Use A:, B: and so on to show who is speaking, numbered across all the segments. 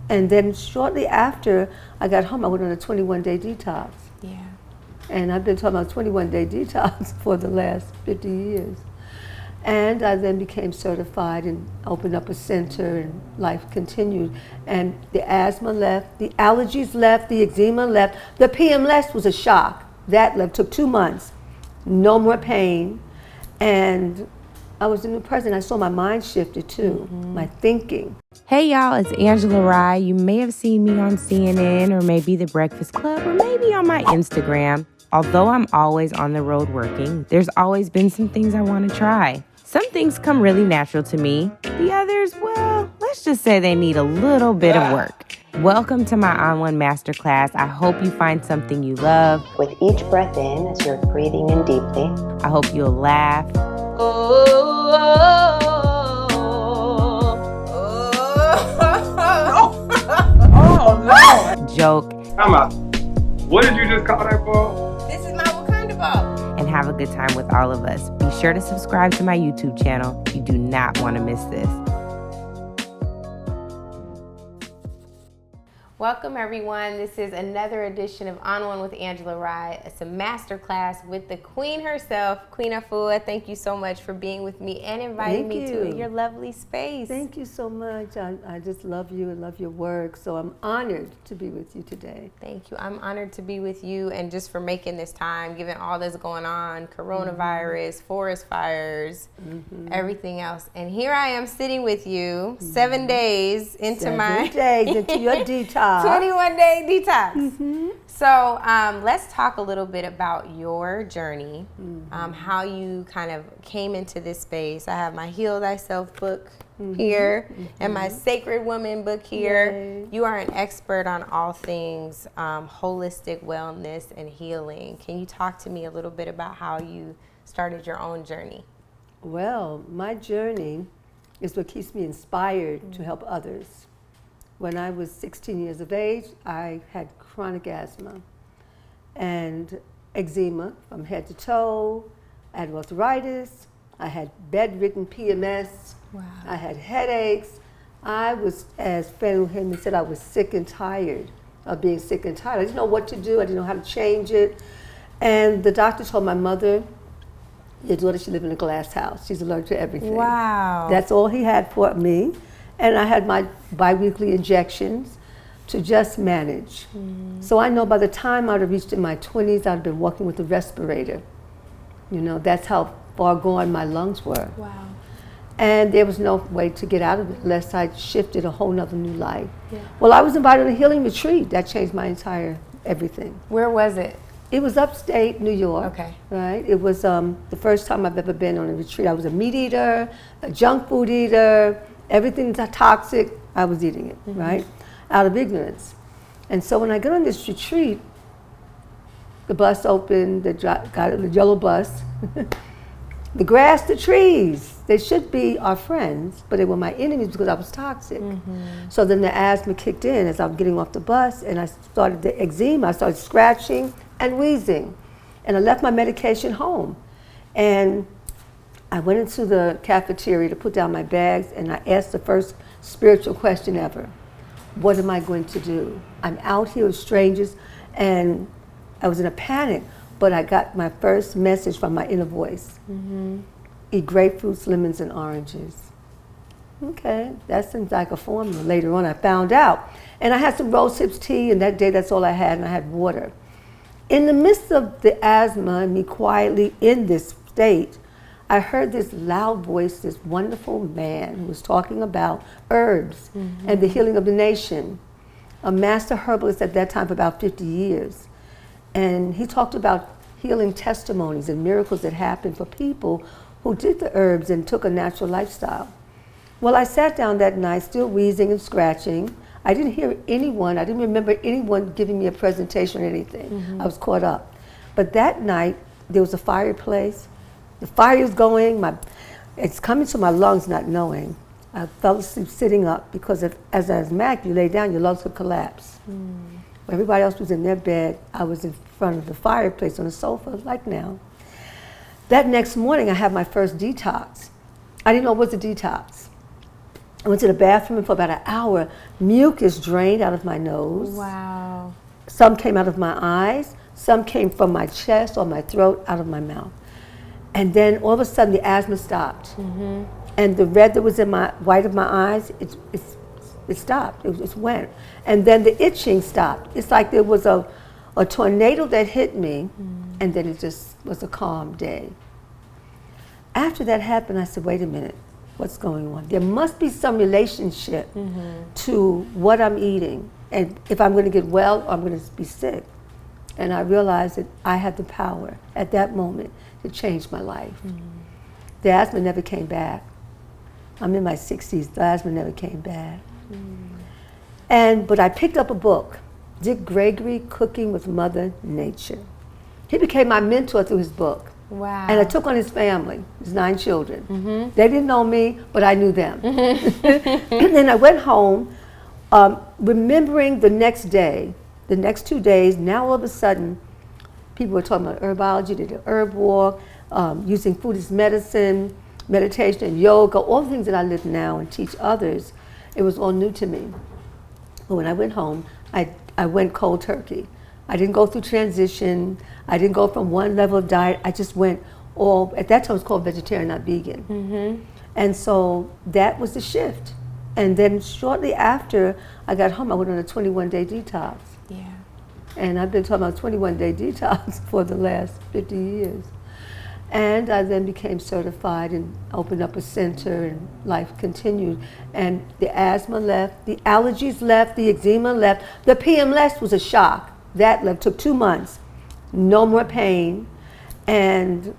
A: And then shortly after I got home, I went on a 21-day detox.
B: Yeah.
A: And I've been talking about 21-day detox for the last 50 years. And I then became certified and opened up a center, and life continued. And the asthma left, the allergies left, the eczema left. The PMS was a shock. That left, took 2 months. No more pain. And I was the new president. I saw my mind shifted too, my thinking.
B: Hey y'all, it's Angela Rye. You may have seen me on CNN or maybe The Breakfast Club or maybe on my Instagram. Although I'm always on the road working, there's always been some things I want to try. Some things come really natural to me. The others, well, let's just say they need a little bit of work. Welcome to my On-One Masterclass. I hope you find something you love.
C: With each breath in, as you're breathing in deeply,
B: I hope you'll laugh.
D: Oh no!
B: Joke.
D: Come on. What did you just call that for?
B: This is my Wakanda ball. And have a good time with all of us. Be sure to subscribe to my YouTube channel. You do not want to miss this. Welcome everyone. This is another edition of On One with Angela Rye. It's a masterclass with the queen herself, Queen Afua. Thank you so much for being with me and inviting me to your lovely space.
A: Thank you so much. I just love you and love your work. So I'm honored to be with you today.
B: Thank you. I'm honored to be with you and just for making this time, given all that's going on, coronavirus, forest fires, everything else. And here I am sitting with you 7 days into
A: 7 days into your detox.
B: 21-day detox. So let's talk a little bit about your journey, how you kind of came into this space. I have my Heal Thyself book here and my Sacred Woman book here.
A: Yay.
B: You are an expert on all things holistic wellness and healing. Can you talk to me a little bit about how you started your own journey?
A: Well, my journey is what keeps me inspired to help others. When I was 16 years of age, I had chronic asthma and eczema from head to toe. I had arthritis. I had bedridden PMS.
B: Wow.
A: I had headaches. I was, as Fannie Henry said, I was sick and tired of being sick and tired. I didn't know what to do. I didn't know how to change it. And the doctor told my mother, your daughter should live in a glass house. She's allergic to everything.
B: Wow.
A: That's all he had for me. And I had my biweekly injections to just manage. So I know by the time I'd have reached in my 20s, I'd have been walking with a respirator. You know, that's how far gone my lungs were.
B: Wow.
A: And there was no way to get out of it unless I shifted a whole nother new life.
B: Yeah.
A: Well, I was invited on a healing retreat. That changed my entire everything.
B: Where was it?
A: It was upstate New York.
B: Okay.
A: Right? It was the first time I've ever been on a retreat. I was a meat eater, a junk food eater. Everything's toxic, I was eating it, right? Out of ignorance. And so when I got on this retreat, the bus opened, got the yellow bus. The grass, the trees, they should be our friends, but they were my enemies because I was toxic. So then the asthma kicked in as I was getting off the bus, and I started the eczema. I started scratching and wheezing. And I left my medication home. And I went into the cafeteria to put down my bags, and I asked the first spiritual question ever. What am I going to do? I'm out here with strangers, and I was in a panic, but I got my first message from my inner voice. Eat grapefruits, lemons, and oranges. Okay, that seems like a formula. Later on, I found out. And I had some rose hips tea, and that day, that's all I had, and I had water. In the midst of the asthma and me quietly in this state, I heard this loud voice, this wonderful man who was talking about herbs and the healing of the nation, a master herbalist at that time for about 50 years. And he talked about healing testimonies and miracles that happened for people who did the herbs and took a natural lifestyle. Well, I sat down that night, still wheezing and scratching. I didn't hear anyone, I didn't remember anyone giving me a presentation or anything. I was caught up. But that night, there was a fireplace. The fire is going, it's coming to my lungs not knowing. I fell asleep sitting up because as an asthmatic, you lay down, your lungs would collapse. Everybody else was in their bed. I was in front of the fireplace on the sofa, like now. That next morning, I had my first detox. I didn't know what was a detox. I went to the bathroom, and for about an hour, mucus drained out of my nose.
B: Wow.
A: Some came out of my eyes, some came from my chest or my throat, out of my mouth. And then all of a sudden the asthma stopped. And the red that was in my white of my eyes, it stopped, it just went. And then the itching stopped. It's like there was a tornado that hit me, and then it just was a calm day. After that happened, I said, wait a minute, what's going on? There must be some relationship to what I'm eating, and if I'm going to get well or I'm going to be sick. And I realized that I had the power at that moment to change my life. The asthma never came back. I'm in my 60s, the asthma never came back. But I picked up a book, Gregory, Cooking with Mother Nature. He became my mentor through his book.
B: Wow.
A: And I took on his family, his 9 children. They didn't know me, but I knew them. And then I went home, remembering the next day, the next 2 days, now all of a sudden, people were talking about herbology, they did herb walk, using food as medicine, meditation and yoga, all the things that I live now and teach others. It was all new to me. But when I went home, I went cold turkey. I didn't go through transition. I didn't go from one level of diet. I just went all, at that time it was called vegetarian, not vegan. And so that was the shift. And then shortly after I got home, I went on a 21-day detox.
B: Yeah.
A: And I've been talking about 21-day detox for the last 50 years. And I then became certified and opened up a center, and life continued. And the asthma left, the allergies left, the eczema left. The PMS was a shock. That left, took 2 months. No more pain. And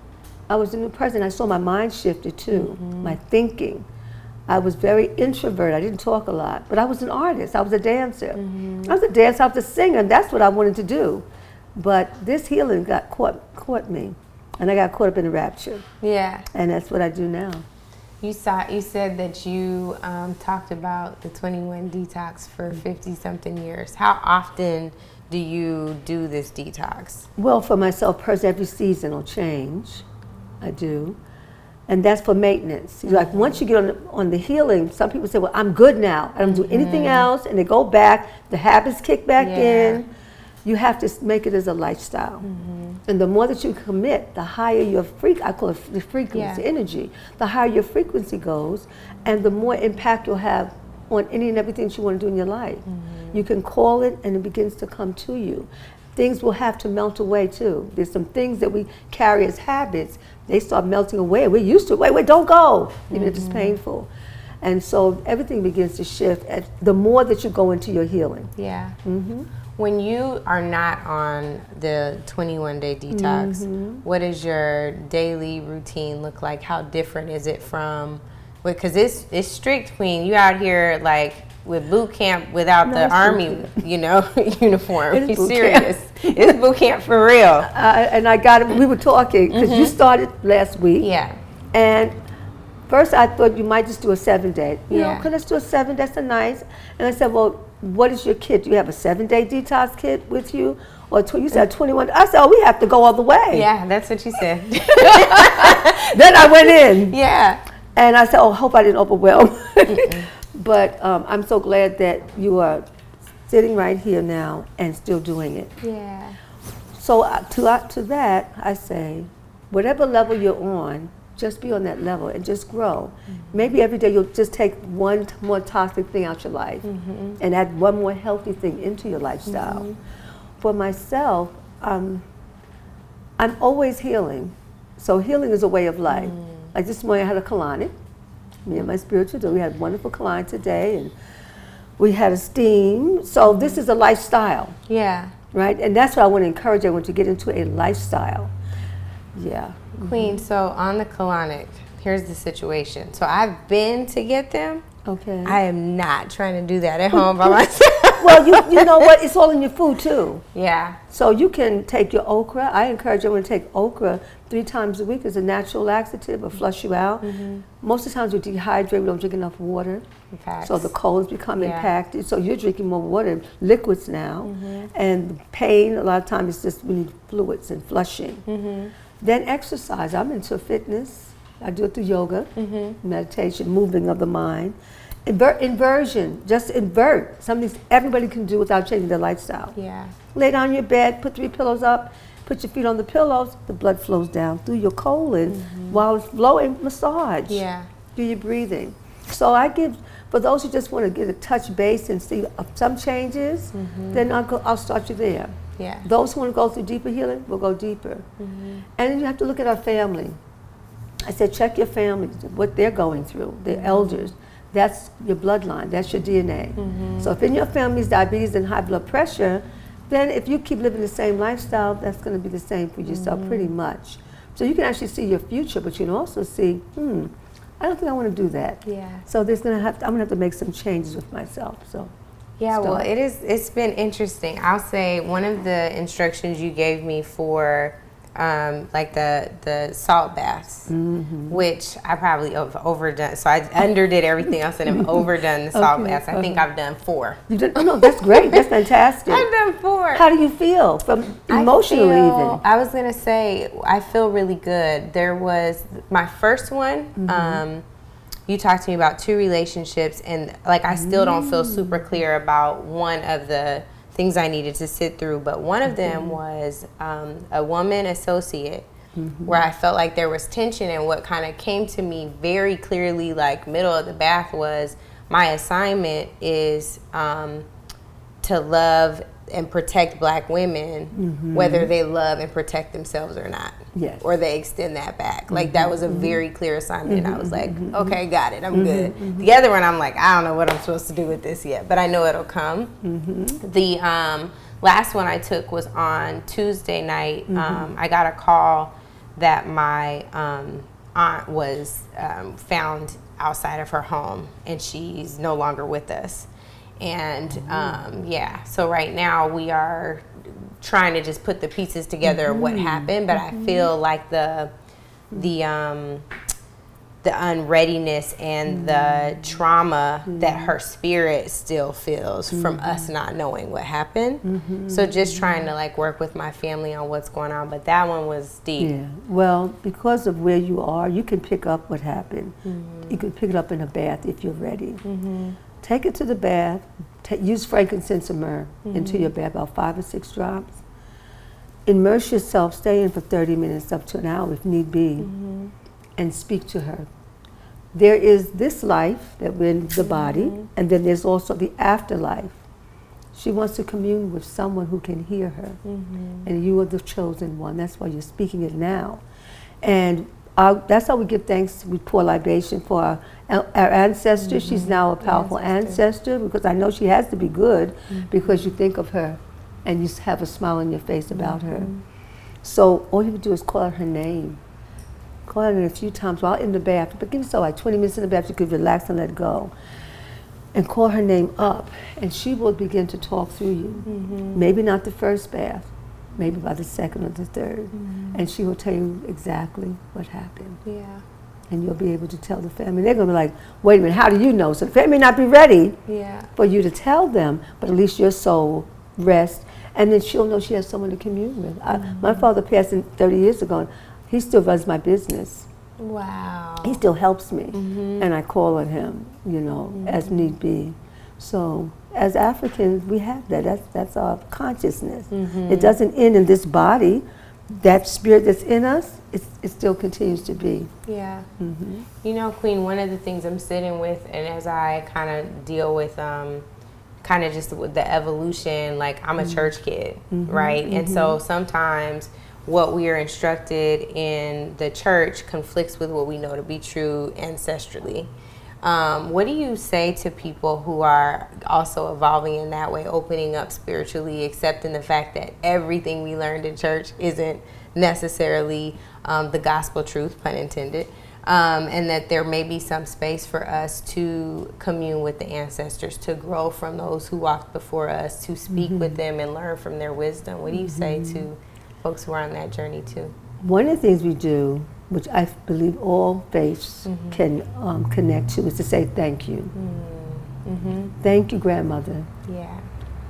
A: I was a new person. I saw my mind shifted too, my thinking. I was very introverted. I didn't talk a lot, but I was an artist. I was a dancer. I was a dancer, I was a singer, and that's what I wanted to do. But this healing caught me, and I got caught up in the rapture.
B: Yeah.
A: And that's what I do now.
B: You said that you talked about the 21 detox for 50-something years. How often do you do this detox?
A: Well, for myself personally, every season will change. I do. And that's for maintenance. Like once you get on the healing, some people say, well, I'm good now. I don't do anything else. And they go back, the habits kick back in. You have to make it as a lifestyle. And the more that you commit, the higher your I call it the frequency, energy. The higher your frequency goes, and the more impact you'll have on any and everything that you want to do in your life. You can call it, and it begins to come to you. Things will have to melt away too. There's some things that we carry as habits. They start melting away. We're used to it. Wait, don't go, even if it's painful. And so everything begins to shift the more that you go into your healing.
B: Yeah. When you are not on the 21-day detox, what does your daily routine look like? How different is it from, because it's strict, Queen. You out here like with boot camp without the army, uniform. You serious? It's boot camp for real.
A: And I got it. We were talking because you started last week.
B: Yeah.
A: And first I thought you might just do a 7-day. You know, let's do a 7. That's a nice. And I said, well, what is your kit? Do you have a 7-day detox kit with you? Or you said 21. I said, oh, we have to go all the way.
B: Yeah, that's what you said.
A: Then I went in.
B: Yeah.
A: And I said, oh, hope I didn't overwhelm. But I'm so glad that you are sitting right here now and still doing it.
B: Yeah.
A: So to that, I say, whatever level you're on, just be on that level and just grow. Maybe every day you'll just take one more toxic thing out your life and add one more healthy thing into your lifestyle. For myself, I'm always healing. So healing is a way of life. Like this morning I had a colonic. Me and my spiritual we had a wonderful colonic today, and we had a steam. So this is a lifestyle.
B: Yeah.
A: Right? And that's what I want to encourage everyone to get into, a lifestyle. Yeah.
B: Queen, so on the colonic, here's the situation. So I've been to get them.
A: Okay.
B: I am not trying to do that at home by myself.
A: Well, you know what? It's all in your food too.
B: Yeah.
A: So you can take your okra. I encourage everyone to take okra 3 times a week as a natural laxative, or flush you out. Most of the times we dehydrate, we don't drink enough water.
B: Facts.
A: So the colons become impacted. So you're drinking more water, liquids now. And the pain, a lot of times it's just we need fluids and flushing. Then exercise. I'm into fitness. I do it through yoga, meditation, moving of the mind. Inversion, just invert. Something everybody can do without changing their lifestyle.
B: Yeah.
A: Lay down on your bed, put 3 pillows up, put your feet on the pillows, the blood flows down through your colon while it's flowing, massage.
B: Yeah.
A: Do your breathing. So I give, for those who just want to get a touch base and see some changes, then I'll start you there.
B: Yeah.
A: Those who want to go through deeper healing will go deeper. And then you have to look at our family. I said, check your family, what they're going through, their elders. That's your bloodline, that's your DNA. So if in your family is diabetes and high blood pressure, then if you keep living the same lifestyle, that's going to be the same for yourself pretty much. So you can actually see your future, but you can also see, I don't think I want to do that.
B: Yeah.
A: So I'm going to have to make some changes with myself. So.
B: Yeah, well, it's been interesting. I'll say one of the instructions you gave me for like the salt baths, which I probably have overdone. So I underdid everything else and have overdone the salt baths. I think I've done 4.
A: You did? Oh no, that's great. That's fantastic.
B: I've done 4.
A: How do you feel from emotionally even?
B: I was gonna say I feel really good. There was my first one. You talked to me about 2 relationships, and like I still don't feel super clear about one of the things I needed to sit through, but one of them was a woman associate where I felt like there was tension, and what kind of came to me very clearly, like middle of the bath, was my assignment is to love and protect Black women, whether they love and protect themselves or not.
A: Yes.
B: Or they extend that back. Like that was a very clear assignment. And I was like, okay, got it, I'm good. The other one, I'm like, I don't know what I'm supposed to do with this yet, but I know it'll come. The last one I took was on Tuesday night. I got a call that my aunt was found outside of her home, and she's no longer with us. And so right now we are trying to just put the pieces together of what happened, but I feel like the unreadiness and the trauma that her spirit still feels from us not knowing what happened. So just trying to like work with my family on what's going on, but that one was deep.
A: Yeah, well, because of where you are, you can pick up what happened. You can pick it up in a bath if you're ready. Take it to the bath, use frankincense and myrrh into your bath, about 5 or 6 drops. Immerse yourself, stay in for 30 minutes up to an hour if need be, and speak to her. There is this life that we're in the body, and then there's also the afterlife. She wants to commune with someone who can hear her, and you are the chosen one. That's why you're speaking it now. And that's how we give thanks. We pour libation for our ancestor. She's now a powerful ancestor, because I know she has to be good, because you think of her and you have a smile on your face about her. So all you have to do is call out her name. Call out her a few times while in the bath, but give yourself like 20 minutes in the bath. You could relax and let go. And call her name up, and she will begin to talk through you. Maybe not the first bath, maybe by the second or the third. And she will tell you exactly what happened.
B: Yeah.
A: And you'll be able to tell the family. They're going to be like, wait a minute, how do you know? So the family may not be ready for you to tell them, but at least your soul rests. And then she'll know she has someone to commune with. My father passed 30 years ago, and he still runs my business.
B: Wow.
A: He still helps me, and I call on him, as need be. So as Africans, we have that. That's our consciousness. It doesn't end in this body. That spirit that's in us, it still continues to be.
B: Yeah. You know, Queen, one of the things I'm sitting with, and as I kind of deal with kind of just with the evolution, like I'm a church kid, right? And so sometimes what we are instructed in the church conflicts with what we know to be true ancestrally. What do you say to people who are also evolving in that way, opening up spiritually, accepting the fact that everything we learned in church isn't necessarily the gospel truth, pun intended, and that there may be some space for us to commune with the ancestors, to grow from those who walked before us, to speak with them and learn from their wisdom? What do you say to folks who are on that journey too?
A: One of the things we do, which I believe all faiths can connect to, is to say thank you. Thank you, grandmother.
B: Yeah.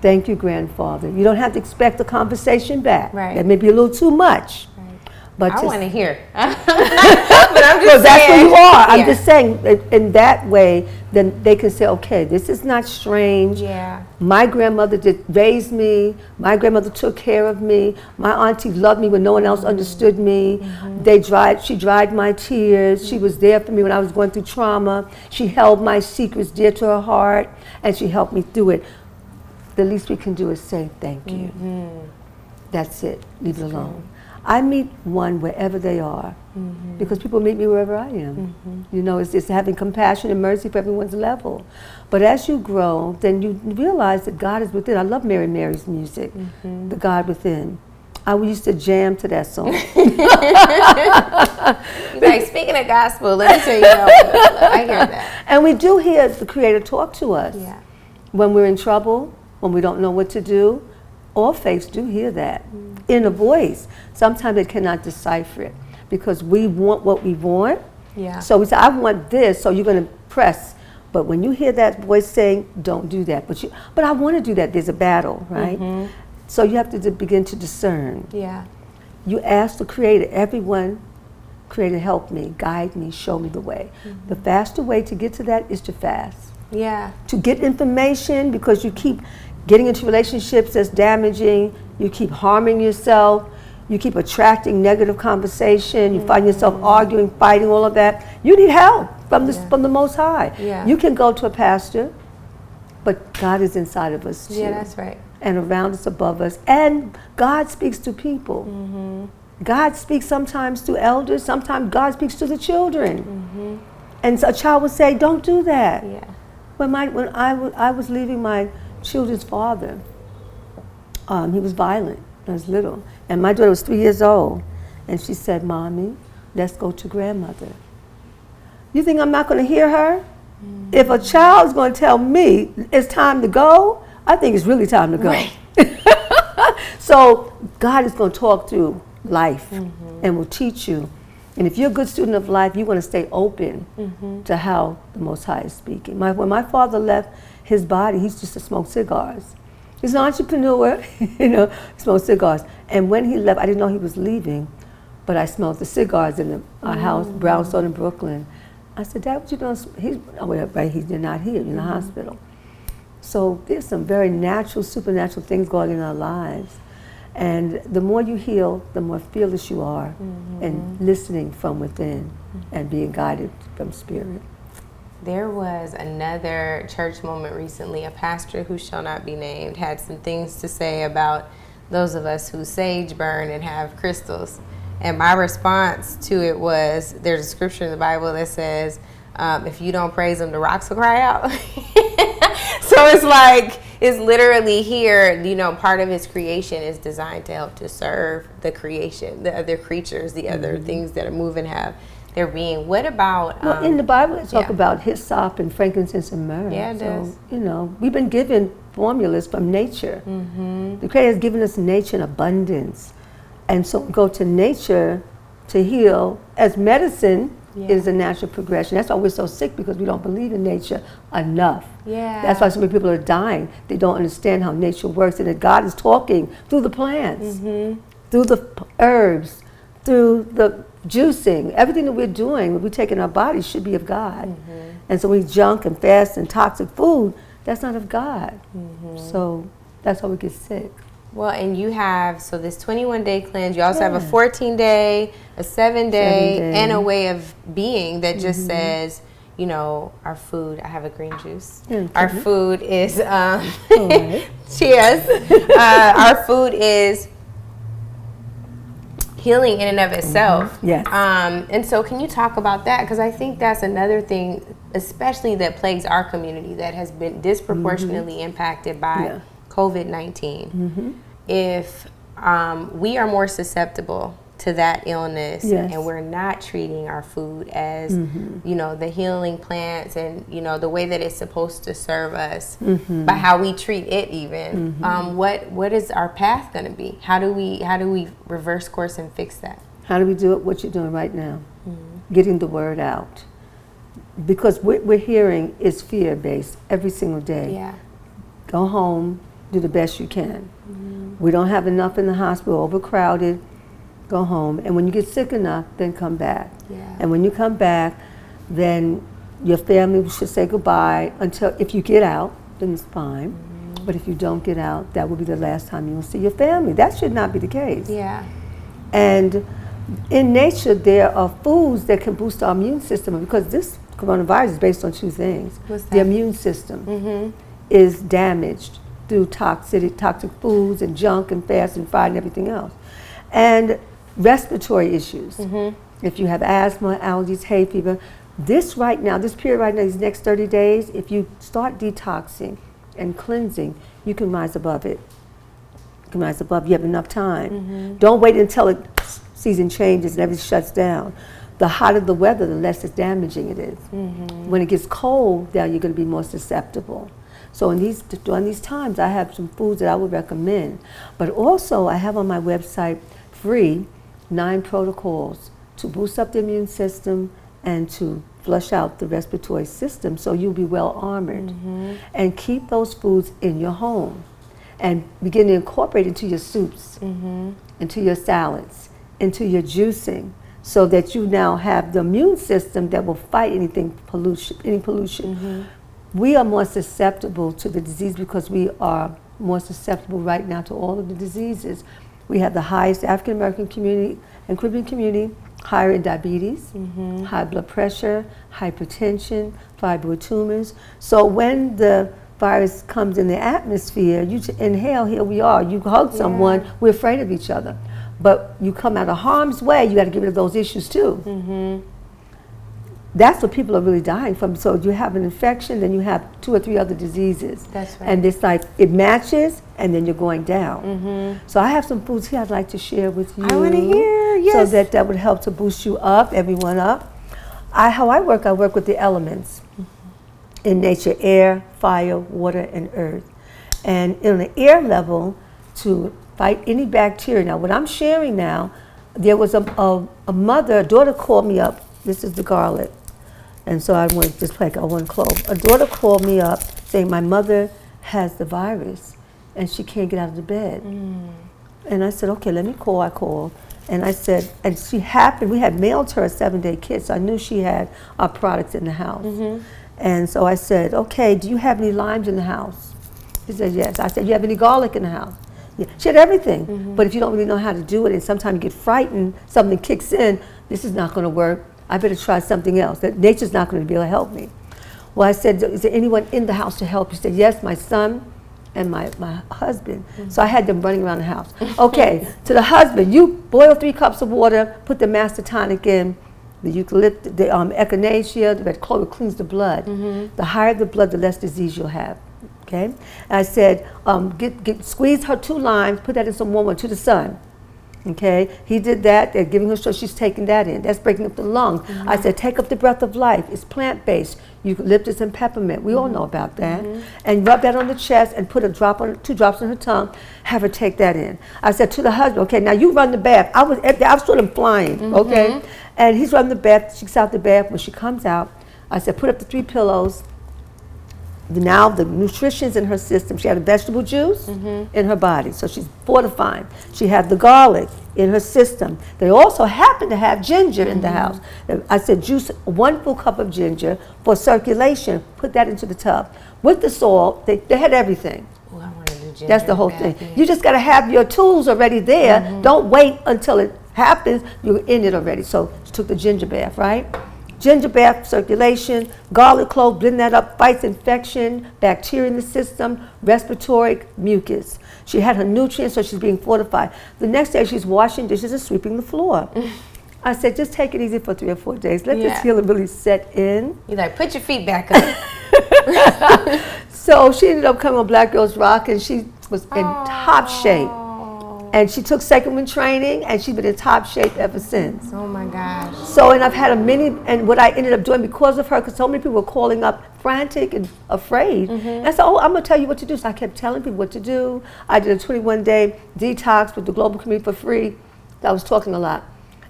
A: Thank you, grandfather. You don't have to expect a conversation back.
B: Right.
A: That may be a little too much.
B: Right.
A: But
B: I want to hear. But I'm just
A: well, that's where you are. I'm
B: Yeah.
A: just saying, in that way, then they can say, okay, this is not strange.
B: Yeah.
A: My grandmother raised me. My grandmother took care of me. My auntie loved me when no one else understood me. She dried my tears. She was there for me when I was going through trauma. She held my secrets dear to her heart, and she helped me through it. The least we can do is say thank you. That's it. Leave it alone. I meet one wherever they are, because people meet me wherever I am. You know, it's just having compassion and mercy for everyone's level. But as you grow, then you realize that God is within. I love Mary's music, The God Within. I used to jam to that song.
B: Like, speaking of gospel, let me tell you how I hear that.
A: And we do hear the Creator talk to us.
B: Yeah.
A: When we're in trouble, when we don't know what to do. All faiths do hear that in a voice. Sometimes they cannot decipher it because we want what we want.
B: Yeah.
A: So we say, I want this, so you're going to press. But when you hear that voice saying, don't do that, but I want to do that, there's a battle, right? So you have to begin to discern.
B: Yeah.
A: You ask the Creator, Creator, help me, guide me, show me the way. The faster way to get to that is to fast.
B: Yeah.
A: To get information, because you keep getting into relationships that's damaging, you keep harming yourself, you keep attracting negative conversation, you find yourself arguing, fighting, all of that. You need help from the Most High.
B: Yeah.
A: You can go to a pastor, but God is inside of us too.
B: Yeah, that's right.
A: And around us, above us. And God speaks to people. God speaks sometimes to elders, sometimes God speaks to the children. And so a child would say, don't do that.
B: Yeah.
A: When I was leaving my children's father, he was violent when I was little. And my daughter was 3 years old. And she said, Mommy, let's go to grandmother. You think I'm not going to hear her? If a child's going to tell me it's time to go, I think it's really time to go. Right. So God is going to talk through life and will teach you. And if you're a good student of life, you want to stay open to how the Most High is speaking. When my father left his body, he used to smoke cigars. He's an entrepreneur, you know, smoked cigars. And when he left, I didn't know he was leaving, but I smelled the cigars in our house, brownstone in Brooklyn. I said, Dad, what you doing? He's not here, in the hospital. So there's some very natural, supernatural things going on in our lives. And the more you heal, the more fearless you are, and listening from within and being guided from Spirit.
B: There was another church moment recently. A pastor who shall not be named had some things to say about those of us who sage burn and have crystals. And my response to it was, there's a scripture in the Bible that says, if you don't praise them, the rocks will cry out. So it's like, it's literally here, you know, part of his creation is designed to help to serve the creation, the other creatures, the other things that are moving, have their being. What about...
A: well, in the Bible, they talk about hyssop and frankincense and myrrh.
B: Yeah, it does.
A: You know, we've been given formulas from nature. The Creator has given us nature in abundance. And so we go to nature to heal as medicine. It is a natural progression. That's why we're so sick, because we don't believe in nature enough.
B: Yeah.
A: That's why so many people are dying. They don't understand how nature works, and that God is talking through the plants, through the herbs, through the juicing. Everything that we're doing, when we take in our bodies, should be of God. And so when we junk and fast and toxic food, that's not of God. So that's why we get sick.
B: Well, and you have, so this 21-day cleanse, you also have a 14-day, a 7-day, and a way of being that just says, you know, our food, I have a green juice. Our food is, cheers. Our food is healing in and of itself.
A: Yes.
B: And so can you talk about that? Because I think that's another thing, especially that plagues our community, that has been disproportionately impacted by COVID-19. If we are more susceptible to that illness, and we're not treating our food as, you know, the healing plants and, you know, the way that it's supposed to serve us, by how we treat it even, what is our path going to be? How do we reverse course and fix that?
A: How do we do it? What you're doing right now, getting the word out, because what we're hearing is fear-based every single day.
B: Yeah.
A: Go home, do the best you can. We don't have enough in the hospital, overcrowded. go home. And when you get sick enough, then come back.
B: Yeah.
A: And when you come back, then your family should say goodbye until, if you get out, then it's fine. But if you don't get out, that will be the last time you will see your family. That should not be the case.
B: Yeah.
A: And in nature, there are foods that can boost our immune system, because this coronavirus is based on two things.
B: What's that?
A: The immune system is damaged through toxic foods and junk and fast and fried and everything else. And respiratory issues. If you have asthma, allergies, hay fever, this period right now, these next 30 days, if you start detoxing and cleansing, you can rise above it. You can rise above, you have enough time. Don't wait until the season changes and everything shuts down. The hotter the weather, the less it's damaging it is. When it gets cold, then you're going to be more susceptible. So during these times, I have some foods that I would recommend. But also, I have on my website free 9 protocols to boost up the immune system and to flush out the respiratory system, so you'll be well armored. And keep those foods in your home and begin to incorporate into your soups, into your salads, into your juicing, so that you now have the immune system that will fight any pollution. We are more susceptible to the disease because we are more susceptible right now to all of the diseases. We have the highest African American community and Caribbean community, higher in diabetes, high blood pressure, hypertension, fibroid tumors. So when the virus comes in the atmosphere, you inhale, here we are, you hug someone, we're afraid of each other. But you come out of harm's way, you got to get rid of those issues too. That's what people are really dying from. So you have an infection, then you have 2 or 3 other diseases.
B: That's right.
A: And it's like, it matches, and then you're going down. So I have some foods here I'd like to share with you.
B: I want to hear, yes.
A: So that would help to boost you up, everyone up. How I work with the elements in nature: air, fire, water, and earth. And in the air level, to fight any bacteria. Now, what I'm sharing now, there was a daughter called me up. This is the garlic. And so I want to just like one clove. A daughter called me up saying my mother has the virus and she can't get out of the bed. And I said, okay, let me call. I called. And I said, and we had mailed her a 7-day kit, so I knew she had our products in the house. And so I said, okay, do you have any limes in the house? She said, yes. I said, you have any garlic in the house? Yeah. She had everything. But if you don't really know how to do it, and sometimes you get frightened, something kicks in, this is not going to work. I better try something else. That nature's not going to be able to help me. Well, I said, is there anyone in the house to help? She said, yes, my son and my husband. So I had them running around the house. Okay, to the husband, you boil 3 cups of water, put the master tonic in, the eucalyptus, the echinacea, the clover cleans the blood. The higher the blood, the less disease you'll have. Okay, and I said, squeeze her 2 limes, put that in some warm water to the sun. Okay, he did that. They're giving her, so she's taking that in. That's breaking up the lungs. I said, take up the breath of life. It's plant-based. Eucalyptus and peppermint. We all know about that. And rub that on the chest and put 2 drops on her tongue. Have her take that in. I said to the husband, okay, now you run the bath. I was sort of flying. Okay, and he's running the bath. She gets out the bath. When she comes out, I said, put up the 3 pillows. Now the nutrition's in her system. She had a vegetable juice in her body, so she's fortifying. She had the garlic in her system. They also happen to have ginger in the house. I said, juice 1 full cup of ginger for circulation. Put that into the tub. With the salt, they had everything.
B: Oh, I want to do ginger.
A: That's the whole thing. You just got to have your tools already there. Don't wait until it happens. You're in it already. So she took the ginger bath, right? Ginger bath, circulation, garlic clove, blend that up, fights infection, bacteria in the system, respiratory, mucus. She had her nutrients, so she's being fortified. The next day, she's washing dishes and sweeping the floor. I said, just take it easy for 3 or 4 days. Let this healing really set in.
B: You're like, put your feet back up.
A: So she ended up coming on Black Girls Rock, and she was in top shape. And she took second wind training, and she's been in top shape ever since.
B: Oh my gosh.
A: So, and I've had and what I ended up doing because of her, because so many people were calling up frantic and afraid. And I said, oh, I'm gonna tell you what to do. So I kept telling people what to do. I did a 21-day detox with the global community for free. I was talking a lot.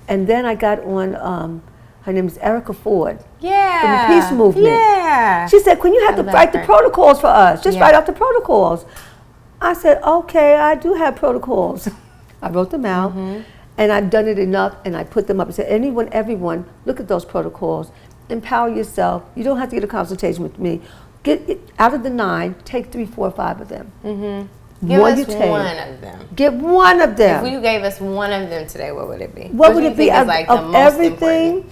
A: And then I got on, her name is Erica Ford.
B: Yeah.
A: From the Peace Movement.
B: Yeah.
A: She said, Queen, you have to write the protocols for us. Just write out the protocols. I said, okay, I do have protocols. I wrote them out. And I've done it enough, and I put them up and said, everyone, look at those protocols. Empower yourself. You don't have to get a consultation with me. Get it, out of the 9, take 3, 4, 5 of them.
B: Give us one of them.
A: Get one of them.
B: If you gave us one of them today, what would it be?
A: What would it be
B: of, like,
A: of everything?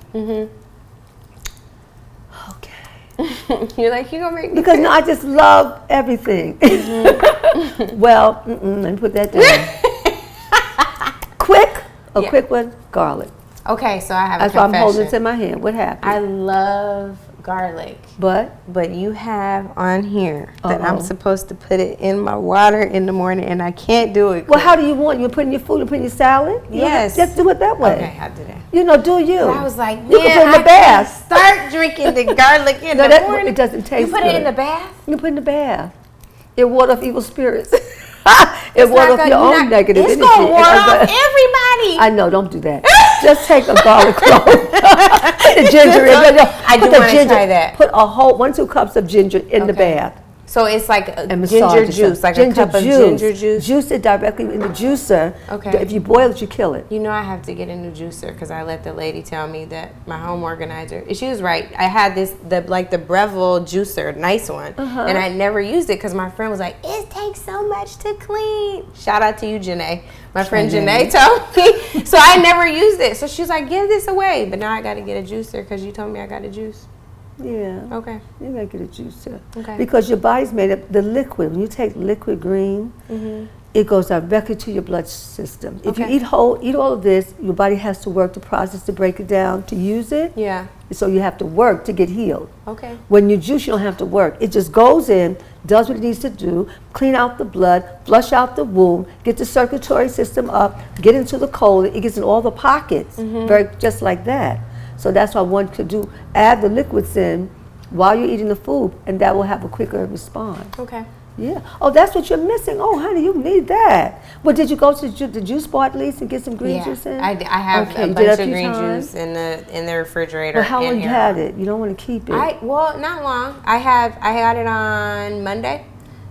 A: Okay.
B: You're like, you're going to make me
A: because no, I just love everything. Well, let me put that down. Quick one, garlic.
B: Okay, so I have
A: That's
B: a confession.
A: why I'm holding it in my hand. What happened?
B: I love garlic. But you have on here that I'm supposed to put it in my water in the morning, and I can't do it.
A: Well, how do you want? You put in your food, you put in your salad?
B: Yes.
A: Just do it that way.
B: Okay, I'll do that.
A: You know, do you.
B: I was like, man,
A: you can put it in the bath.
B: Start drinking the garlic in the morning.
A: It doesn't taste
B: good. You put it in the bath?
A: You put it in the bath. It ward off evil spirits. It ward off your own negative energy.
B: It's going to ward off everybody.
A: I know, don't do that. Just take a garlic clove. Put the ginger in.
B: I do want to try that.
A: Put a whole 1-2 cups of ginger in the bath.
B: So it's like a
A: and
B: ginger juice, like a cup of ginger juice.
A: Juice it directly in the juicer.
B: Okay.
A: If you boil it, you kill it.
B: You know, I have to get a new juicer because I let the lady tell me that my home organizer. She was right. I had the Breville juicer, nice one, and I never used it because my friend was like, "It takes so much to clean." Shout out to you, Janae. My friend Janae told me, so I never used it. So she was like, "Give this away," but now I got to get a juicer because you told me I got a juice.
A: Yeah.
B: Okay.
A: You gotta get a juicer.
B: Okay.
A: Because your body's made up the liquid. When you take liquid green, it goes directly to your blood system. If you eat all of this, your body has to work the process to break it down to use it.
B: Yeah.
A: So you have to work to get healed.
B: Okay.
A: When you juice, you don't have to work. It just goes in, does what it needs to do, clean out the blood, flush out the wound, get the circulatory system up, get into the colon. It gets in all the pockets, just like that. So that's why one could add the liquids in while you're eating the food, and that will have a quicker response.
B: Okay.
A: Yeah. Oh, that's what you're missing. Oh, honey, you need that. Well, did you go to the juice bar at least and get some green juice in?
B: I have a bunch of green juice in the refrigerator.
A: Well, how long you had it? You don't want to keep it.
B: Not long. I had it on Monday,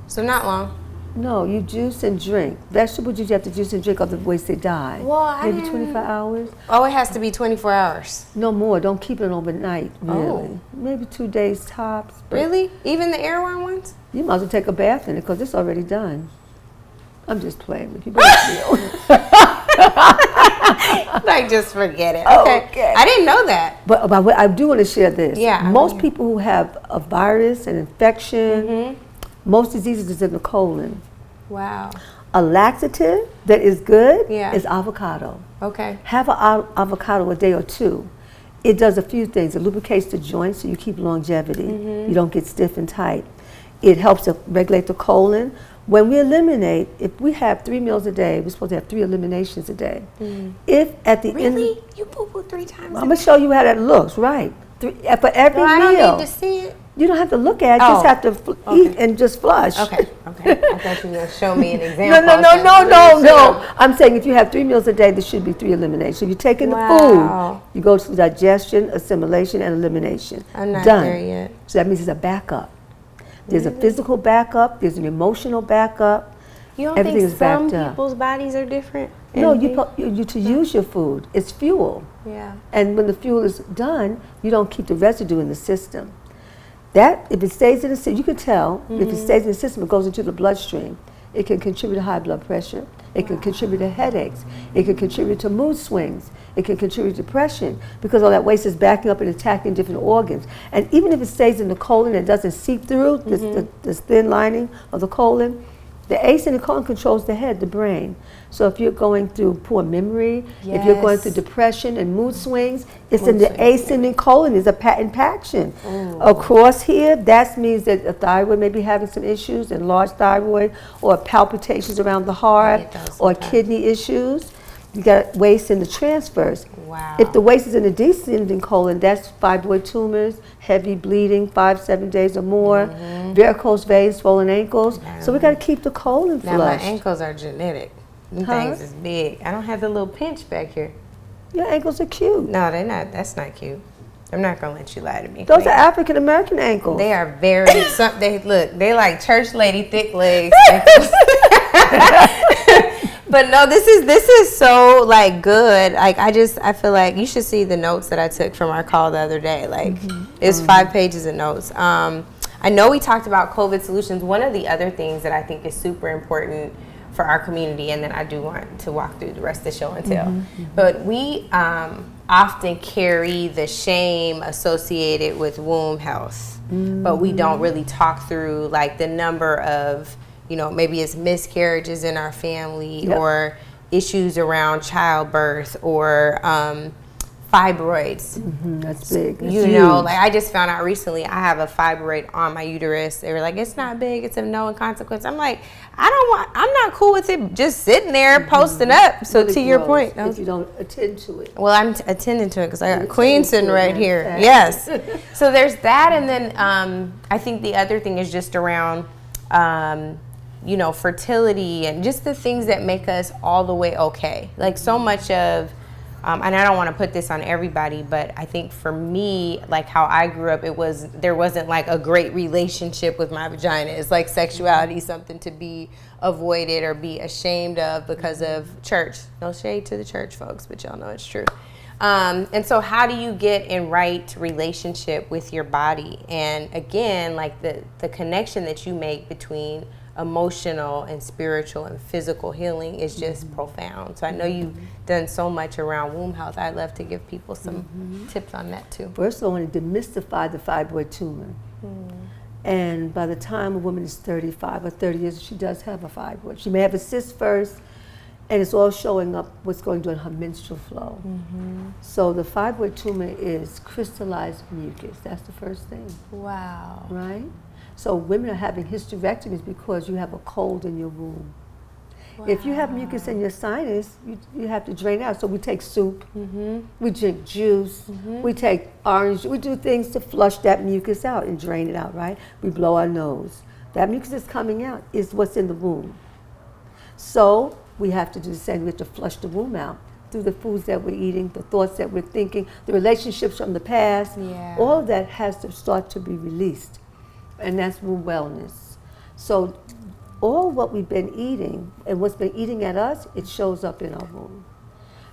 B: so not long.
A: No, you juice and drink. Vegetable juice, you have to juice and drink, otherwise they die.
B: Well,
A: maybe 25 hours.
B: Oh, it has to be 24 hours.
A: No more. Don't keep it overnight, really. Oh. Maybe 2 days tops.
B: Really? Even the airworm ones?
A: You might as well take a bath in it because it's already done. I'm just playing with you.
B: Like, just forget it. Okay. I didn't know that.
A: But I do want to share this.
B: Yeah.
A: Most people who have a virus, an infection, most diseases is in the colon.
B: Wow.
A: A laxative that is good is avocado.
B: Okay.
A: Have an avocado a day or 2. It does a few things. It lubricates the joints so you keep longevity. You don't get stiff and tight. It helps to regulate the colon. When we eliminate, if we have 3 meals a day, we're supposed to have 3 eliminations a day. If at the end...
B: Really? You poo-poo 3 times
A: I'm going to show you how that looks, right? For every meal.
B: I don't need to see it.
A: You don't have to look at it. You just have to eat and just flush.
B: Okay. I thought you were going to show me an example.
A: No. I'm saying if you have 3 meals a day, there should be 3 eliminations. If you're taking the food, you go through digestion, assimilation, and elimination.
B: I'm not
A: Done.
B: there yet.
A: So that means it's a backup. There's a physical backup. There's an emotional backup.
B: You don't
A: Everything
B: think
A: is backed
B: some
A: up.
B: people's bodies are different?
A: No, you to use your food. It's fuel.
B: Yeah.
A: And when the fuel is done, you don't keep the residue in the system. That, if it stays in the system, you can tell, if it stays in the system, it goes into the bloodstream. It can contribute to high blood pressure. It can contribute to headaches. It can contribute to mood swings. It can contribute to depression because all that waste is backing up and attacking different organs. And even if it stays in the colon and doesn't seep through this thin lining of the colon, the ACE in the colon controls the head, the brain. So if you're going through poor memory, if you're going through depression and mood swings, it's in the ascending colon. There's a impaction. Across here, that means that the thyroid may be having some issues, enlarged thyroid, or palpitations around the heart, or kidney issues. You got waste in the transverse.
B: Wow.
A: If the waste is in the descending colon, that's fibroid tumors, heavy bleeding, 5-7 days or more, varicose veins, swollen ankles. So we got to keep the colon flushed.
B: Now my ankles are genetic. Them things is big. I don't have the little pinch back here.
A: Your ankles are cute.
B: No, they're not. That's not cute. I'm not gonna let you lie to me.
A: Those are African American ankles.
B: They are very. They like church lady thick legs. But But no, this is so like good. Like I feel like you should see the notes that I took from our call the other day. Like it's 5 pages of notes. I know we talked about COVID solutions. One of the other things that I think is super important for our community, and then I do want to walk through the rest of the show and tell. But we often carry the shame associated with womb health, but we don't really talk through like the number of, you know, maybe it's miscarriages in our family or issues around childbirth or fibroids.
A: That's big. That's
B: you
A: huge.
B: know, like I just found out recently I have a fibroid on my uterus. They were like, it's not big, it's of no consequence. I'm like, I'm not cool with it just sitting there posting up. So
A: Really
B: to your
A: gross
B: point,
A: if you don't attend to it.
B: well, I'm attending to it because I got Queen
A: attending
B: sitting
A: to it,
B: right
A: yeah,
B: here.
A: exactly.
B: Yes. So there's that, and then I think the other thing is just around, you know, fertility and just the things that make us all the way okay. Like so much of, and I don't want to put this on everybody, but I think for me, like how I grew up, there wasn't like a great relationship with my vagina. It's like sexuality, something to be avoided or be ashamed of because of church. No shade to the church folks, but y'all know it's true. And so how do you get in right relationship with your body? And again, like the connection that you make between emotional and spiritual and physical healing is just profound. So I know you've done so much around womb health. I'd love to give people some tips on that too.
A: First, I want to demystify the fibroid tumor. And by the time a woman is 35 or 30 years, she does have a fibroid. She may have a cyst first, and it's all showing up what's going during her menstrual flow. So the fibroid tumor is crystallized mucus. That's the first thing.
B: Wow.
A: Right? So women are having hysterectomies because you have a cold in your womb. If you have mucus in your sinus, you have to drain out. So we take soup, we drink juice, we take orange, we do things to flush that mucus out and drain it out, right? We blow our nose. That mucus is coming out is what's in the womb. So we have to do the same. We have to flush the womb out through the foods that we're eating, the thoughts that we're thinking, the relationships from the past. All of that has to start to be released. And that's womb wellness. So all what we've been eating and what's been eating at us, it shows up in our womb.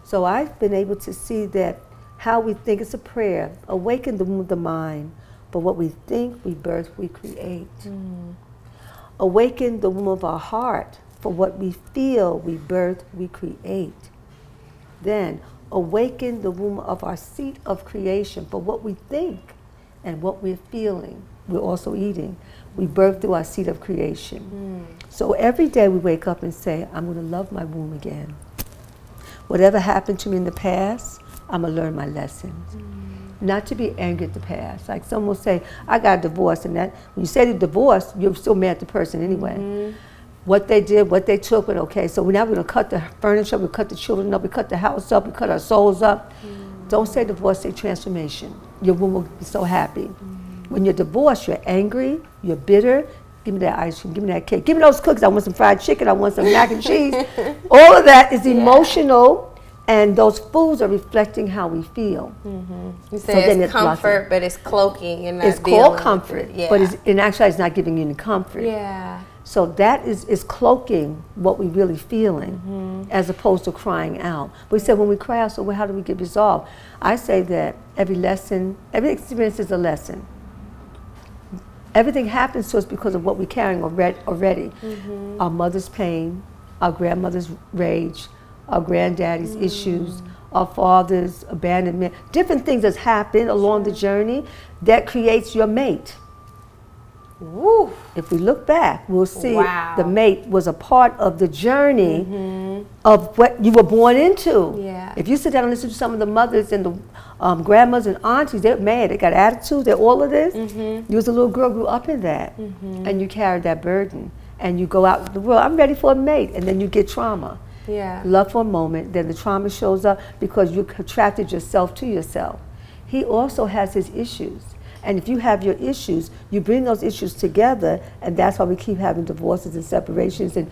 A: So I've been able to see that how we think, it's a prayer, awaken the womb of the mind, but what we think, we birth, we create. Awaken the womb of our heart, for what we feel, we birth, we create. Then awaken the womb of our seat of creation, for what we think and what we're feeling, we're also eating. We birth through our seat of creation. So every day we wake up and say, I'm going to love my womb again. Whatever happened to me in the past, I'm going to learn my lessons. Not to be angry at the past. Like someone will say, I got a divorce, and that when you say the divorce, you're still mad at the person anyway. What they did, what they took, but okay, so now we're going to cut the furniture, we cut the children up, we cut the house up, we cut our souls up. Don't say divorce, say transformation. Your womb will be so happy. When you're divorced, you're angry, you're bitter. Give me that ice cream, give me that cake, give me those cookies, I want some fried chicken, I want some mac and cheese. All of that is emotional, and those foods are reflecting how we feel.
B: You say so it's comfort, but it's cloaking and not
A: it's called comfort, but in actuality it's not giving you any comfort. So that is cloaking what we're really feeling, as opposed to crying out. We said when we cry out, so well, how do we get resolved? I say that every lesson, every experience is a lesson. Everything happens to us because of what we're carrying already. Our mother's pain, our grandmother's rage, our granddaddy's issues, our father's abandonment, different things that's happened along the journey that creates your mate.
B: Woo.
A: If we look back, we'll see the mate was a part of the journey of what you were born into. If you sit down and listen to some of the mothers and the grandmas and aunties, they're mad, they got attitude, they're all of this. You as a little girl grew up in that, and you carried that burden, and you go out in the world, I'm ready for a mate, and then you get trauma. Love for a moment, then the trauma shows up because you contracted yourself to yourself. He also has his issues. And if you have your issues, you bring those issues together, and that's why we keep having divorces and separations and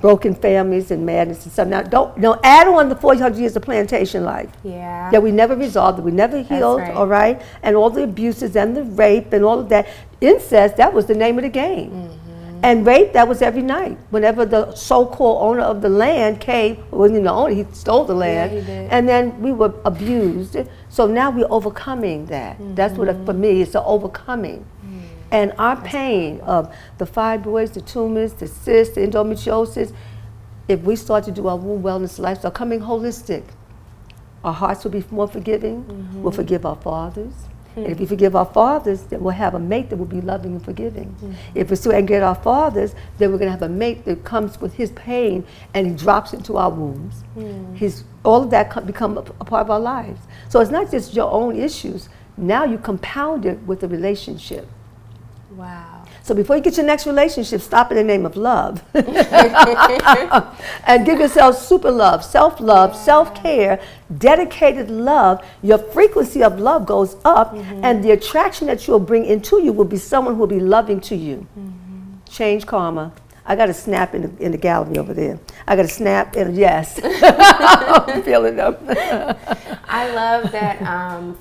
A: broken families and madness and stuff. Now, don't add on the 400 years of plantation life. That we never resolved, that we never healed, all right? And all the abuses and the rape and all of that. Incest, that was the name of the game. And rape, that was every night. Whenever the so-called owner of the land came, wasn't even the owner, he stole the land.
B: Yeah, he did.
A: And then we were abused. So now we're overcoming that. That's what, for me, it's the overcoming. And our pain of the fibroids, the tumors, the cysts, the endometriosis, if we start to do our womb wellness lifestyle, coming holistic, our hearts will be more forgiving. We'll forgive our fathers. And if we forgive our fathers, then we'll have a mate that will be loving and forgiving. If we're still angry at our fathers, then we're going to have a mate that comes with his pain and he drops into our wombs. All of that become a part of our lives. So it's not just your own issues. Now you compound it with a relationship.
B: Wow.
A: So before you get your next relationship, stop in the name of love. And give yourself super love, self-love, self-care, dedicated love. Your frequency of love goes up, and the attraction that you'll bring into you will be someone who will be loving to you. Change karma. I got a snap in the gallery over there. I got a snap and a yes. I'm feeling them.
B: I love that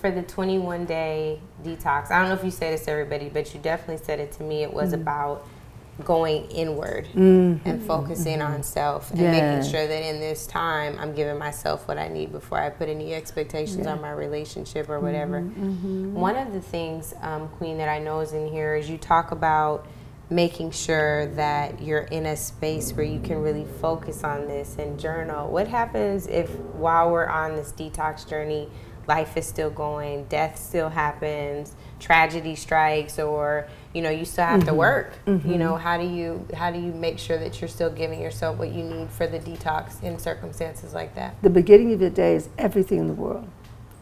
B: for the 21-day detox. I don't know if you say this to everybody, but you definitely said it to me. It was about going inward and focusing on self and making sure that in this time I'm giving myself what I need before I put any expectations on my relationship or whatever. One of the things, Queen, that I know is in here is you talk about making sure that you're in a space where you can really focus on this and journal. What happens if while we're on this detox journey, life is still going, death still happens, tragedy strikes, or you still have to work? How do you make sure that you're still giving yourself what you need for the detox in circumstances like that?
A: The beginning of your day is everything in the world.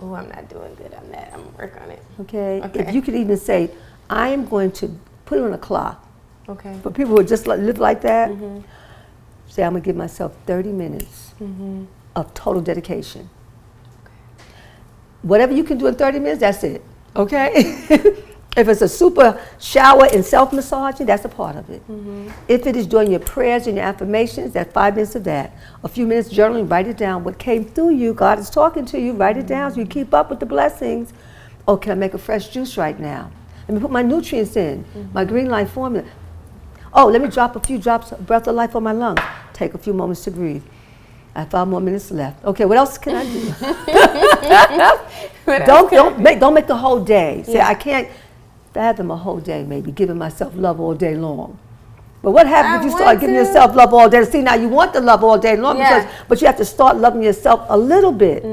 B: Oh, I'm not doing good on that. I'm gonna work on it.
A: Okay. If you could even say, I am going to put it on a clock.
B: Okay.
A: For people who just live like that, say, I'm going to give myself 30 minutes of total dedication. Whatever you can do in 30 minutes, that's it. Okay? If it's a super shower and self-massaging, that's a part of it. If it is doing your prayers and your affirmations, that's 5 minutes of that. A few minutes journaling, write it down. What came through you, God is talking to you, write it down so you keep up with the blessings. Oh, can I make a fresh juice right now? Let me put my nutrients in, my green life formula. Oh, let me drop a few drops of breath of life on my lungs. Take a few moments to breathe. I have 5 more minutes left. Okay, what else can I do? Don't make the whole day. Say, I can't fathom a whole day maybe giving myself love all day long. But what happens if you start giving yourself love all day? See, now you want the love all day long, but you have to start loving yourself a little bit.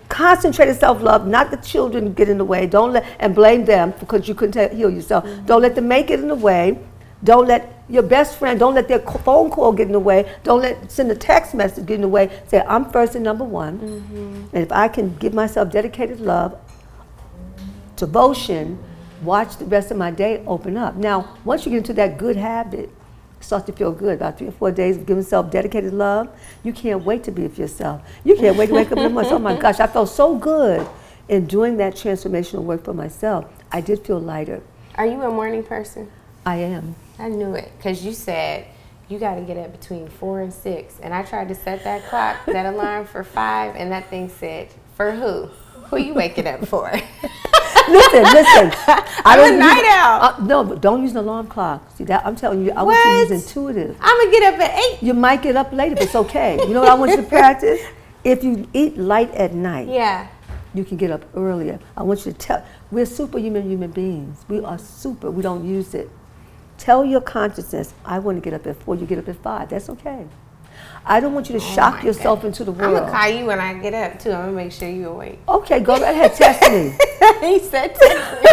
A: Concentrated self-love, not the children get in the way. Don't let and blame them because you couldn't heal yourself. Don't let them make it in the way. Don't let your best friend, don't let their phone call get in the way. Don't send a text message get in the way. Say, I'm first and number one. And if I can give myself dedicated love, devotion, watch the rest of my day open up. Now, once you get into that good habit, it starts to feel good. About 3 or 4 days of giving yourself dedicated love, you can't wait to be with yourself. You can't wait to wake up in the morning. Oh my gosh, I felt so good in doing that transformational work for myself. I did feel lighter.
B: Are you a morning person?
A: I am.
B: I knew it, because you said you got to get up between 4 and 6. And I tried to set that clock, that alarm for 5, and that thing said, for who? Who you waking up for?
A: Listen.
B: I'm a night owl.
A: No, but don't use an alarm clock. See, that I'm telling you, I want you to use intuitive.
B: I'm going to get up at 8.
A: You might get up later, but it's okay. You know what I want you to practice? If you eat light at night, you can get up earlier. I want you to tell, we're superhuman human beings. We are super. We don't use it. Tell your consciousness, I want to get up at 4, you get up at 5. That's okay. I don't want you to shock yourself into the world.
B: I'm going to call you when I get up, too. I'm going to make sure you're awake.
A: Okay, go right ahead, test me.
B: He said test me.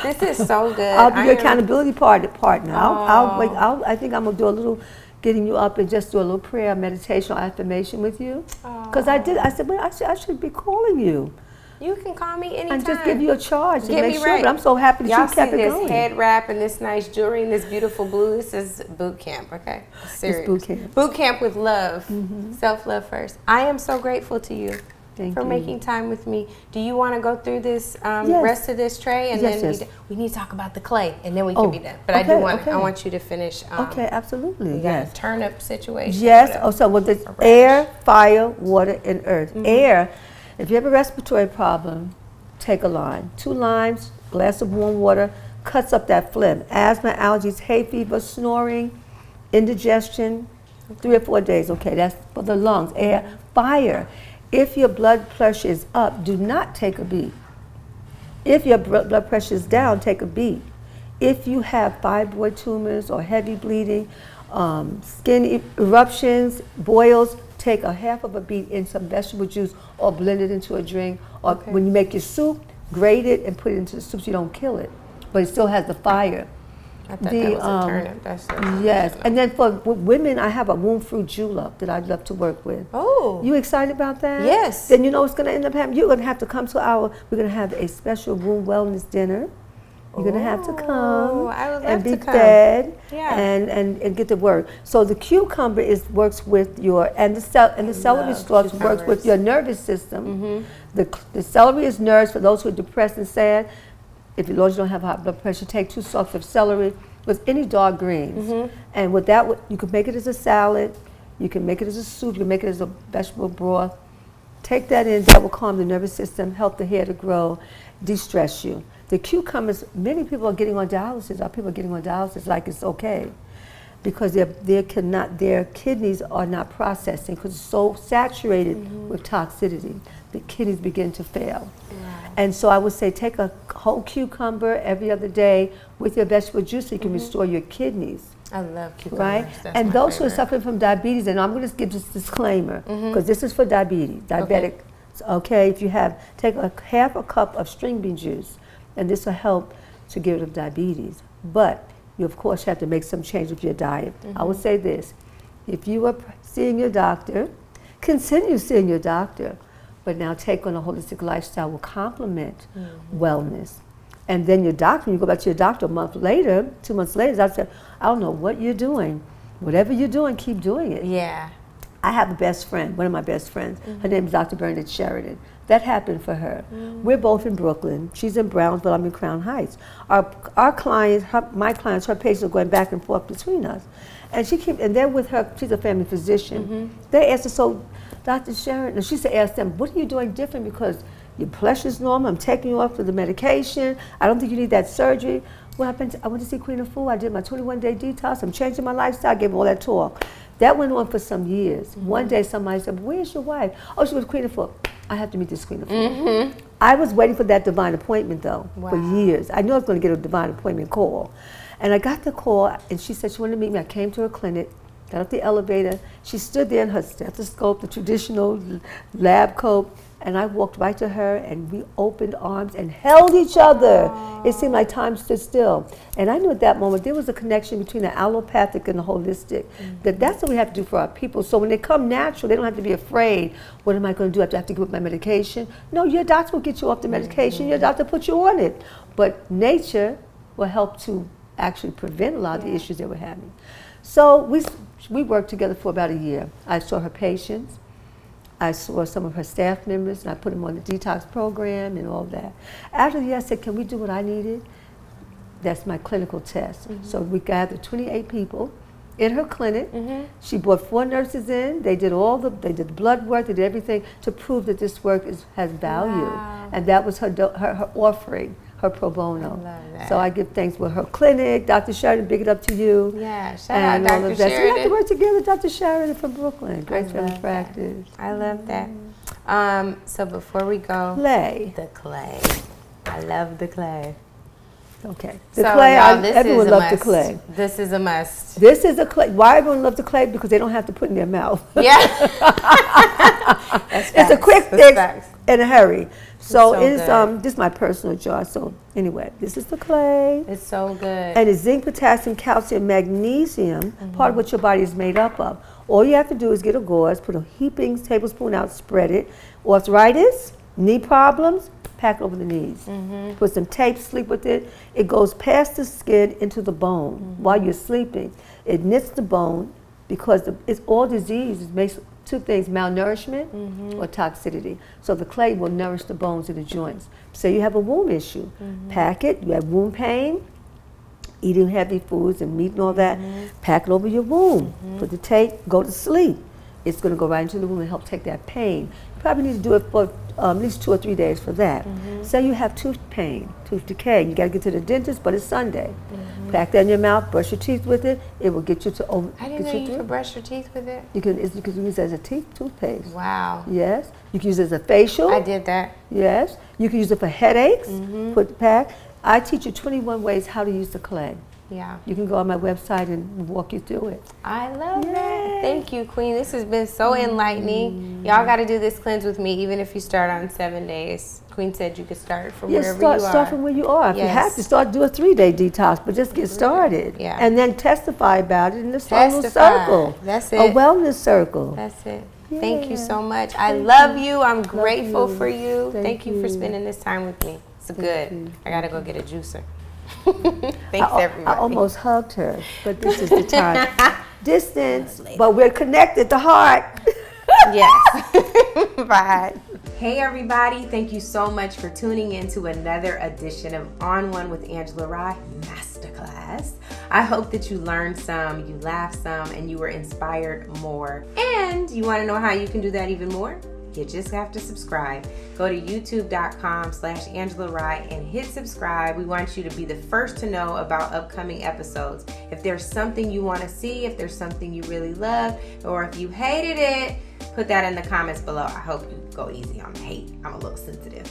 B: This is so good.
A: I'll be your accountability partner. I think I'm going to do a little getting you up and just do a little prayer, meditation, or affirmation with you. Because I said, well, I should be calling you.
B: You can call me anytime.
A: And just give you a charge to make sure.
B: Right.
A: But I'm so happy that you kept it going.
B: Y'all see this head wrap and this nice jewelry and this beautiful blue. This is boot camp, okay? Serious.
A: It's boot camp.
B: Boot camp with love. Self-love first. I am so grateful to you for making time with me. Do you want to go through this rest of this tray? And then we need to talk about the clay, and then we can be done. But I want you to finish.
A: Okay, absolutely.
B: We got a turnip situation.
A: Yes. So with the air, fire, water, and earth. Air. If you have a respiratory problem, take a lime. 2 limes, glass of warm water, cuts up that phlegm. Asthma, allergies, hay fever, snoring, indigestion, 3 or 4 days. Okay, that's for the lungs. Air, fire. If your blood pressure is up, do not take a beat. If your blood pressure is down, take a beat. If you have fibroid tumors or heavy bleeding, skin eruptions, boils, take a half of a beet in some vegetable juice or blend it into a drink. Or when you make your soup, grate it and put it into the soup so you don't kill it. But it still has the fire.
B: I thought that was a turnip. That's
A: yes, and then for women, I have a womb fruit julep that I'd love to work with.
B: Oh.
A: You excited about that?
B: Yes.
A: Then you know what's going to end up happening? You're going to have to come to we're going to have a special womb wellness dinner. You're going to have to come and be fed and get to work. So the cucumber works with the celery stalks works with your nervous system. The celery is nerves for those who are depressed and sad. If you don't have high blood pressure, take 2 stalks of celery with any dark greens. And with that, you can make it as a salad. You can make it as a soup. You can make it as a vegetable broth. Take that in. That will calm the nervous system, help the hair to grow, de-stress you. The cucumbers, many people are getting on dialysis. Our people are getting on dialysis like it's okay, because their kidneys are not processing because it's so saturated with toxicity. The kidneys begin to fail. And so I would say take a whole cucumber every other day with your vegetable juice so you can restore your kidneys.
B: I love cucumbers.
A: Right?
B: That's
A: and
B: my
A: those
B: favorite.
A: who are suffering from diabetes, and I'm going to give this disclaimer because this is for diabetic. Okay, if you take half a cup of string bean juice, and this will help to get rid of diabetes. But you, of course, have to make some change with your diet. I would say this: if you are seeing your doctor, continue seeing your doctor, but now take on a holistic lifestyle will complement wellness. And then your doctor, you go back to your doctor a month later, 2 months later, I said, I don't know what you're doing. Whatever you're doing, keep doing it.
B: Yeah.
A: I have a best friend, one of my best friends. Her name is Dr. Bernadette Sheridan. That happened for her. We're both in Brooklyn. She's in Brownsville, I'm in Crown Heights. Our clients, my clients, her patients are going back and forth between us. And they're with her, she's a family physician. They asked her, so Dr. Sheridan, and she said, ask them, what are you doing different because your pressure's normal, I'm taking you off of the medication, I don't think you need that surgery. What happened? I went to see Queen Afua, I did my 21-day detox, I'm changing my lifestyle, I gave her all that talk. That went on for some years. One day somebody said, where's your wife? Oh, she was Queen Afua. I have to meet this Queen Afua. I was waiting for that divine appointment though, for years. I knew I was going to get a divine appointment call. And I got the call and she said she wanted to meet me. I came to her clinic, got up the elevator. She stood there in her stethoscope, the traditional lab coat, and I walked right to her and we opened arms and held each other. It seemed like time stood still. And I knew at that moment there was a connection between the allopathic and the holistic. That's what we have to do for our people. So when they come natural, they don't have to be afraid, what am I going to do? I have to give up my medication? No, your doctor will get you off the medication. Your doctor put you on it. But nature will help to actually prevent a lot of the issues they were having. So we worked together for about a year. I saw her patients. I saw some of her staff members, and I put them on the detox program and all that. After the year, I said, can we do what I needed? That's my clinical test. So we gathered 28 people in her clinic. She brought 4 nurses in. They did the blood work, they did everything to prove that this work has value. And that was her offering, her pro bono.
B: I love that.
A: So I give thanks for her clinic. Dr. Sheridan, big it up to you.
B: Yeah, shout
A: and
B: out
A: all
B: Dr.
A: of that. So we have to
B: Sheridan.
A: work together, Dr. Sheridan from Brooklyn. Great family practice.
B: I love that. So before we go,
A: Clay.
B: the clay. I love the clay.
A: Okay. The
B: So,
A: clay,
B: y'all, this
A: everyone
B: is a
A: loves the
B: must.
A: clay.
B: This is a must.
A: This is a clay. Why everyone loves the clay? Because they don't have to put it in their mouth.
B: Yeah. That's
A: It's a
B: facts.
A: quick
B: That's
A: fix
B: facts.
A: in a hurry. So
B: so
A: it is,
B: good.
A: this is my personal jar. So anyway, this is the clay.
B: It's so good.
A: And it's zinc, potassium, calcium, magnesium, part of what your body is made up of. All you have to do is get a gauze, put a heaping tablespoon out, spread it. Arthritis, knee problems, pack it over the knees. Put some tape, sleep with it. It goes past the skin into the bone while you're sleeping. It knits the bone because it's all disease. It makes 2 things, malnourishment or toxicity. So the clay will nourish the bones and the joints. Say you have a womb issue, pack it. You have womb pain, eating heavy foods and meat and all that, pack it over your womb. Put the tape, go to sleep. it's going to go right into the womb and help take that pain. You probably need to do it for at least 2 or 3 days for that. Say you have tooth pain, tooth decay, you got to get to the dentist, but it's Sunday. Pack that in your mouth, brush your teeth with it. It will get you to
B: I didn't know you could brush your teeth with it.
A: You can use it as a toothpaste.
B: Wow.
A: Yes. You can use it as a facial.
B: I did that.
A: Yes. You can use it for headaches. Put the pack. I teach you 21 ways how to use the clay.
B: Yeah.
A: You can go on my website and walk you through it.
B: I love that. Thank you, Queen. This has been so enlightening. Y'all got to do this cleanse with me, even if you start on 7 days. Queen said you could start from wherever you are.
A: Start from where you are. If you have to start, do a 3-day detox, but just get started.
B: Yeah.
A: And then testify about it in this little circle.
B: That's it.
A: A wellness circle.
B: That's it.
A: Yeah.
B: Thank you so much. I love you. I'm grateful for you. Thank you for spending this time with me. It's good. I got to go get a juicer. Thanks, everybody.
A: I almost hugged her, but this is the time. Distance, but we're connected to heart.
B: Yes. Bye. Hey, everybody. Thank you so much for tuning in to another edition of On One with Angela Rye Masterclass. I hope that you learned some, you laughed some, and you were inspired more. And you want to know how you can do that even more? You just have to subscribe. Go to youtube.com/Angela Rye and hit subscribe. We want you to be the first to know about upcoming episodes. If there's something you want to see, if there's something you really love, or if you hated it, put that in the comments below. I hope you go easy on the hate. I'm a little sensitive.